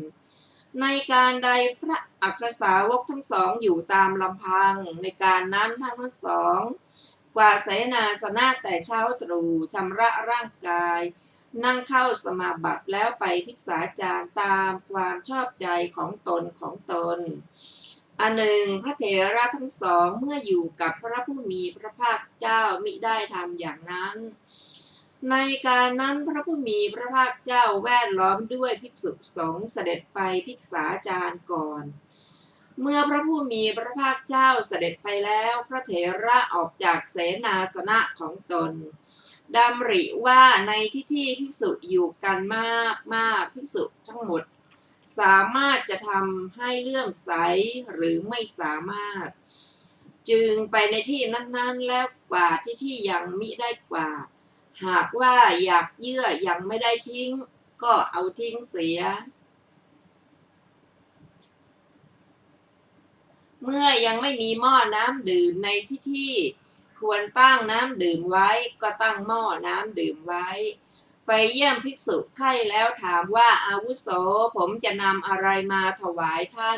ในการใดพระอัครสาวกทั้งสองอยู่ตามลำพังในการนั้นทั้งสองกว่าเสนาสนะแต่เช้าตรู่ชำระร่างกายนั่งเข้าสมาบัติแล้วไปภิกษาจารตามความชอบใจของตนอันหนึ่งพระเถระทั้งสองเมื่ออยู่กับพระผู้มีพระภาคเจ้ามิได้ทำอย่างนั้นในการนั้นพระผู้มีพระภาคเจ้าแวดล้อมด้วยภิกษุสงฆ์เสด็จไปภิกษาจารก่อนเมื่อพระผู้มีพระภาคเจ้าเสด็จไปแล้วพระเถระออกจากเสนาสนะของตนดำริว่าในที่ภิกษุอยู่กันมากภิกษุทั้งหมดสามารถจะทำให้เลื่อมใสหรือไม่สามารถจึงไปในที่นั้นๆแล้วกว่าที่ยังมิได้กว่าหากว่าอยากเยื่อยังไม่ได้ทิ้งก็เอาทิ้งเสียเมื่อยังไม่มีหม้อน้ำดื่มในที่ควรตั้งน้ำดื่มไว้ก็ตั้งหม้อน้ำดื่มไว้ไปเยี่ยมภิกษุไข้แล้วถามว่าอาวุโสผมจะนำอะไรมาถวายท่า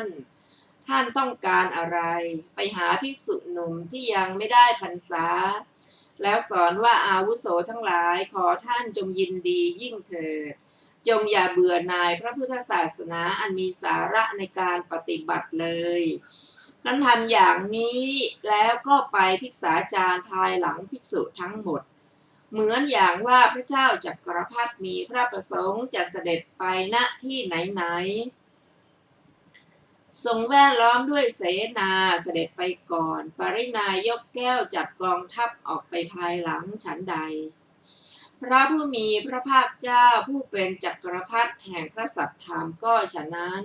นต้องการอะไรไปหาภิกษุหนุ่มที่ยังไม่ได้พรรษาแล้วสอนว่าอาวุโสทั้งหลายขอท่านจงยินดียิ่งเถิดจงอย่าเบื่อหน่ายพระพุทธศาสนาอันมีสาระในการปฏิบัติเลยท่านทำอย่างนี้แล้วก็ไปภิกษาจารภายหลังภิกษุทั้งหมดเหมือนอย่างว่าพระเจ้าจักรพรรดิมีพระประสงค์จะเสด็จไปณที่ไหนทรงแวดล้อมด้วยเสนาเสด็จไปก่อนปรินายกแก้วจัดกองทัพออกไปภายหลังฉันใดพระผู้มีพระภาคเจ้าผู้เป็นจักรพรรดิแห่งพระสัทธรรมก็ฉะนั้น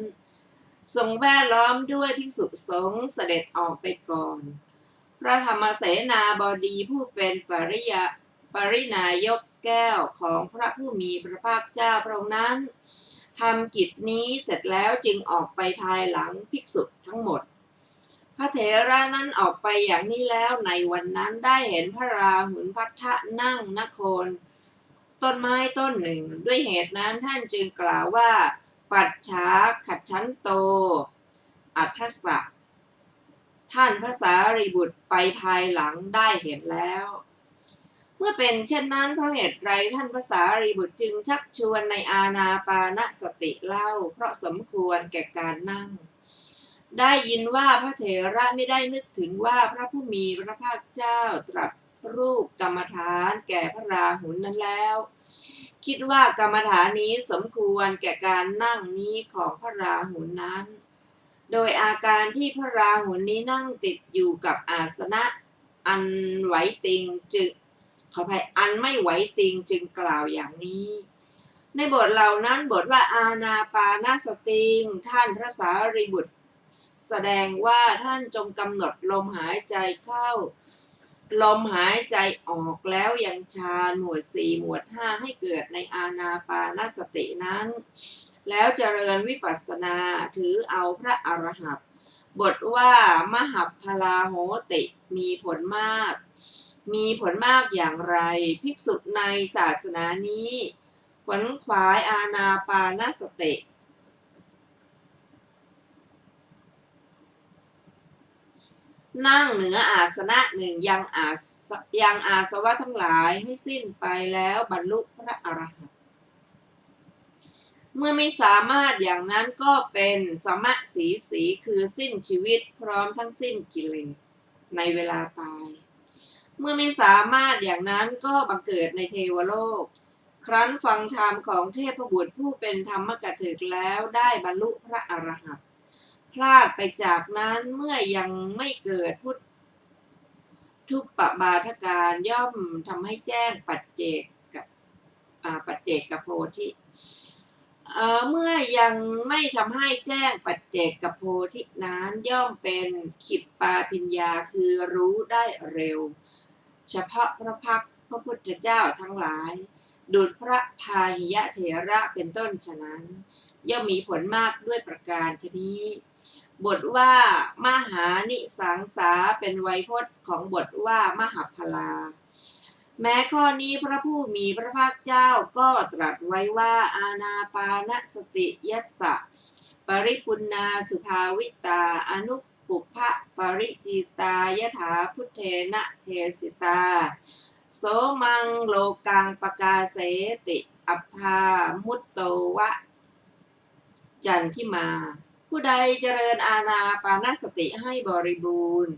ทรงแวดล้อมด้วยภิกษุสงฆ์เสด็จออกไปก่อนพระธรรมเสนาบดีผู้เป็นปรินายกแก้วของพระผู้มีพระภาคเจ้าพระองค์นั้นทำกิจนี้เสร็จแล้วจึงออกไปภายหลังภิกษุทั้งหมดพระเถระนั้นออกไปอย่างนี้แล้วในวันนั้นได้เห็นพระราหุลพัทธะนั่งณโคนต้นไม้ต้นหนึ่งด้วยเหตุนั้นท่านจึงกล่าวว่าปัจฉาขัดฉันโตอัฏฐสะท่านพระสารีบุตรไปภายหลังได้เห็นแล้วเมื่อเป็นเช่นนั้นเพราะเหตุไรท่านพระสารีบุตรจึงชักชวนในอานาปานสติเล่าเพราะสมควรแก่การนั่งได้ยินว่าพระเถระไม่ได้นึกถึงว่าพระผู้มีพระภาคเจ้าตรัสรูปกรรมฐานแก่พระราหุลนั้นแล้วคิดว่ากรรมฐานนี้สมควรแก่การนั่งนี้ของพระราหุลนั้นโดยอาการที่พระราหุลนี้นั่งติดอยู่กับอาสนะอันไหวติงจึงขออภัยอันไม่ไหวติงจึงกล่าวอย่างนี้ในบทเหล่านั้นบทว่าอานาปานสติงท่านพระสารีบุตรแสดงว่าท่านจงกำหนดลมหายใจเข้าลมหายใจออกแล้วยังฌานหมวด4หมวด5ให้เกิดในอานาปานสตินั้น แล้วเจริญวิปัสสนาถือเอาพระอรหันต์บทว่ามหัพพลาโหติมีผลมากอย่างไรภิกษุในศาสนานี้ขวนขวายอานาปานสตินั่งเหนืออาสนะหนึ่งยังอาสวะทั้งหลายให้สิ้นไปแล้วบรรลุพระอรหันต์เมื่อไม่สามารถอย่างนั้นก็เป็นสมะสีคือสิ้นชีวิตพร้อมทั้งสิ้นกิเลสในเวลาตายเมื่อไม่สามารถอย่างนั้นก็บังเกิดในเทวโลกครั้นฟังธรรมของเทพบุตรผู้เป็นธรรมกถึกแล้วได้บรรลุพระอรหันต์พลาดไปจากนั้นเมื่อยังไม่เกิดพุทธุปบาทการย่อมทำให้แจ้งปัจเจกโพธิเมื่อยังไม่ทำให้แจ้งปัจเจกโพธินั้นย่อมเป็นขิปปาปิญญาคือรู้ได้เร็วเฉพาะพระพักพระพุทธเจ้าทั้งหลายดุจพระพาหิยะเถระเป็นต้นฉะนั้นย่อมมีผลมากด้วยประการชนี้บทว่ามหานิสังสาเป็นไวยพจน์ของบทว่ามหัพพลาแม้ข้อนี้พระผู้มีพระภาคเจ้าก็ตรัสไว้ว่าอานาปานสติยัสสะปริปุณาสุภาวิตาอนุปุพพะปริจิตายถาพุทเทนะเทสิตาโสมังโลกังปกาเสติอัพพามุตโตวะจันทิมาผู้ใดเจริญอานาปานสติให้บริบูรณ์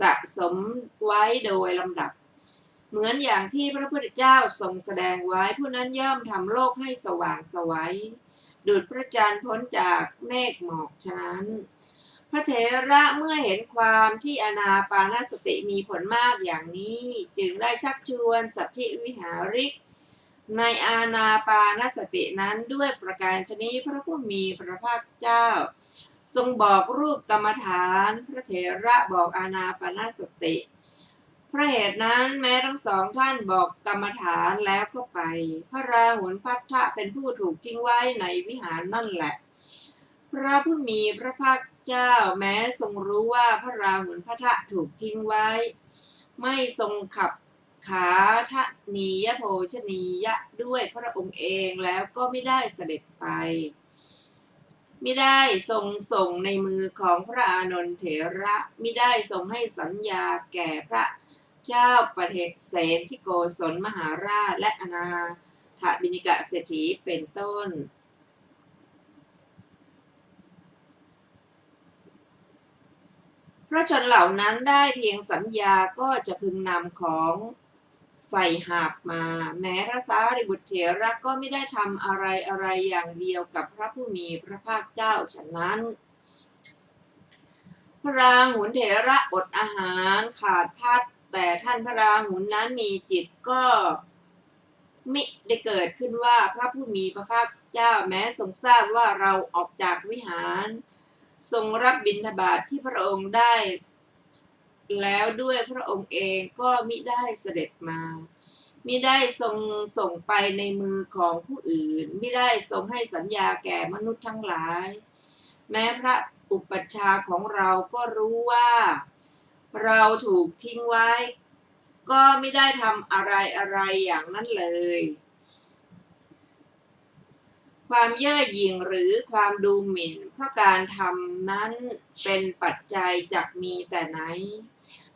สะสมไว้โดยลำดับเหมือนอย่างที่พระพุทธเจ้าทรงแสดงไว้ผู้นั้นย่อมทำโลกให้สว่างไสวดุจพระจันทร์พ้นจากเมฆหมอกฉะนั้นพระเถระเมื่อเห็นความที่อานาปานสติมีผลมากอย่างนี้จึงได้ชักชวนสัทธิวิหาริกในอานาปานสตินั้นด้วยประการชนี้พระผู้มีพระภาคเจ้าทรงบอกรูปกรรมฐานพระเถระบอกอานาปานสติเพราะเหตุนั้นแม้ทั้งสองท่านบอกกรรมฐานแล้วก็ไปพระราหุลพัทธะเป็นผู้ถูกทิ้งไว้ในวิหารนั่นแหละพระผู้มีพระภาคเจ้าแม้ทรงรู้ว่าพระราหุลพัทธะถูกทิ้งไว้ไม่ทรงขับขาทะนียโภชนียะด้วยพระองค์เองแล้วก็ไม่ได้เสด็จไปไม่ได้ทรงส่งในมือของพระอานนท์เถระไม่ได้ทรงให้สัญญาแก่พระเจ้าปเทเสนที่โกศลมหาราชและอนาถบิณฑิกเศรษฐีเป็นต้นเพราะชนเหล่านั้นได้เพียงสัญญาก็จะพึงนำของใส่หาบมาแม้พระสารีบุตรเถระก็ไม่ได้ทำอะไรอย่างเดียวกับพระผู้มีพระภาคเจ้าฉะนั้นพระราหุลเถระอดอาหารขาดพัดแต่ท่านพระราหุลนั้นมีจิตก็มิได้เกิดขึ้นว่าพระผู้มีพระภาคเจ้าแม้ทรงทราบว่าเราออกจากวิหารทรงรับบิณฑบาตที่พระองค์ได้แล้วด้วยพระองค์เองก็มิได้เสด็จมามิได้ทรงส่งไปในมือของผู้อื่นมิได้ทรงให้สัญญาแก่มนุษย์ทั้งหลายแม้พระอุปัชฌาย์ของเราก็รู้ว่าเราถูกทิ้งไว้ก็ไม่ได้ทำอะไรอย่างนั้นเลยความเย่อหยิ่งหรือความดูหมิ่นเพราะการทำนั้นเป็นปัจจัยจักมีแต่ไหน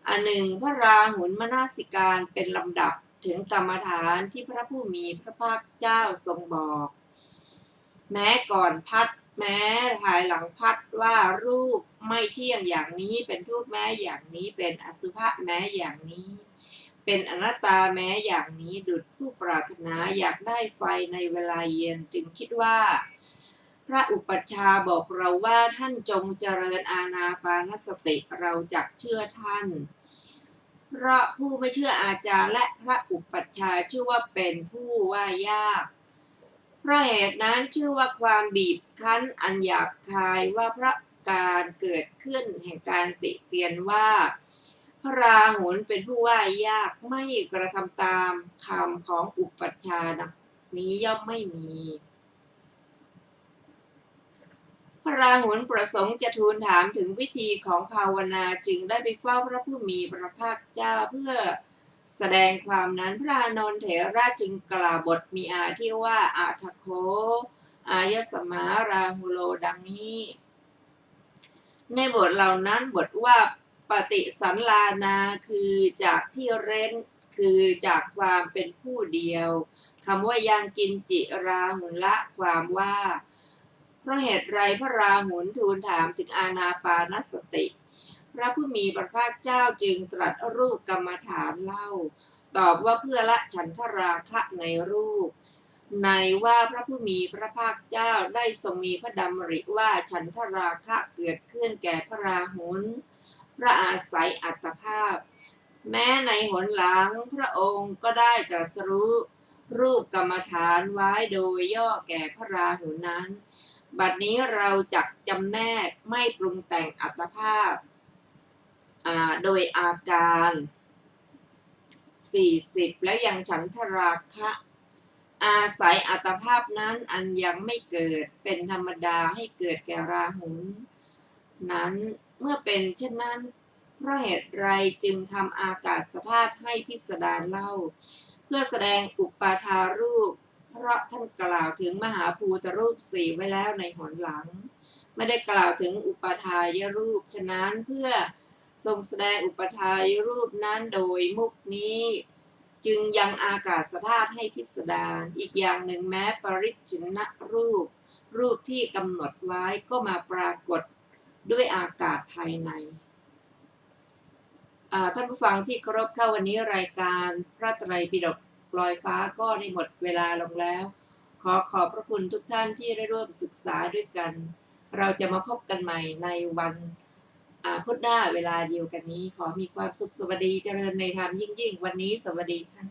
อันหนึ่งพระราหุลมนสิการเป็นลำดับถึงกรรมฐานที่พระผู้มีพระภาคเจ้าทรงบอกแม้ก่อนพัดแม้ภายหลังพัดว่ารูปไม่เที่ยงอย่างนี้เป็นทุกข์แม้อย่างนี้เป็นอสุภะแม้อย่างนี้เป็นอนัตตาแม้อย่างนี้ดุจผู้ปรารถนาอยากได้ไฟในเวลาเย็นจึงคิดว่าพระอุปัชฌาย์บอกเราว่าท่านจงเจริญอานาปานสติเราจักเชื่อท่านเพราะผู้ไม่เชื่ออาจารย์และพระอุปัชฌาย์ชื่อว่าเป็นผู้ว่ายากเพราะเหตุนั้นชื่อว่าความบีบคั้นอันหยาบคายว่าพระการเกิดขึ้นแห่งการติเตียนว่าพระราหุลเป็นผู้ว่ายากไม่กระทำตามคำของอุปัชฌาย์นี้ย่อมไม่มี พระราหุลประสงค์จะทูลถามถึงวิธีของภาวนาจึงได้ไปเฝ้าพระผู้มีพระภาคเจ้าเพื่อแสดงความนั้นพระอานนท์เถระจึงกล่าวบทมีอาที่ว่าอาทโคอายสมาราหุโลดังนี้ในบทเหล่านั้นบทว่าปฏิสันลานาคือจากที่เร้นคือจากความเป็นผู้เดียวคำว่ายังกินจิราหุลละความว่าเพราะเหตุไรพระราหุลทูลถามถึงอานาปานสติพระผู้มีพระภาคเจ้าจึงตรัสรูปกรรมฐานเล่าตอบว่าเพื่อละฉันทราคะในรูปในว่าพระผู้มีพระภาคเจ้าได้ทรงมีพระดำริว่าฉันทราคะเกิดขึ้นแก่พระราหุลพระอาศัยอัตภาพแม้ในหนหลังพระองค์ก็ได้ตรัสรู้รูปกรรมฐานไว้โดยย่อแก่พระราหุลนั้นบัดนี้เราจักจำแนกไม่ปรุงแต่งอัตภาพโดยอาการ40แล้วยังฉันทราคะอาศัยอัตภาพนั้นอันยังไม่เกิดเป็นธรรมดาให้เกิดแก่ราหุลนั้นเมื่อเป็นเช่นนั้นเพราะเหตุไรจึงทำอากาศธาตุให้พิสดารเล่าเพื่อแสดงอุปาทารูปเพราะท่านกล่าวถึงมหาภูตรูป4ไว้แล้วในหนหลังไม่ได้กล่าวถึงอุปาทายรูปฉะนั้นเพื่อทรงแสดงอุปทายรูปนั้นโดยมุขนี้จึงยังอากาศธาตุให้พิสดารอีกอย่างหนึ่งแม้ปริจฉินรูปที่กำหนดไว้ก็มาปรากฏด้วยอากาศภายในท่านผู้ฟังที่เคารพเข้าวันนี้รายการพระไตรปิฎกลอยฟ้าก็ได้หมดเวลาลงแล้วขอบพระคุณทุกท่านที่ได้ร่วมศึกษาด้วยกันเราจะมาพบกันใหม่ในวันพุธหน้าเวลาเดียวกันนี้ขอมีความสุขสวัสดีเจริญในธรรมยิ่งวันนี้สวัสดีค่ะ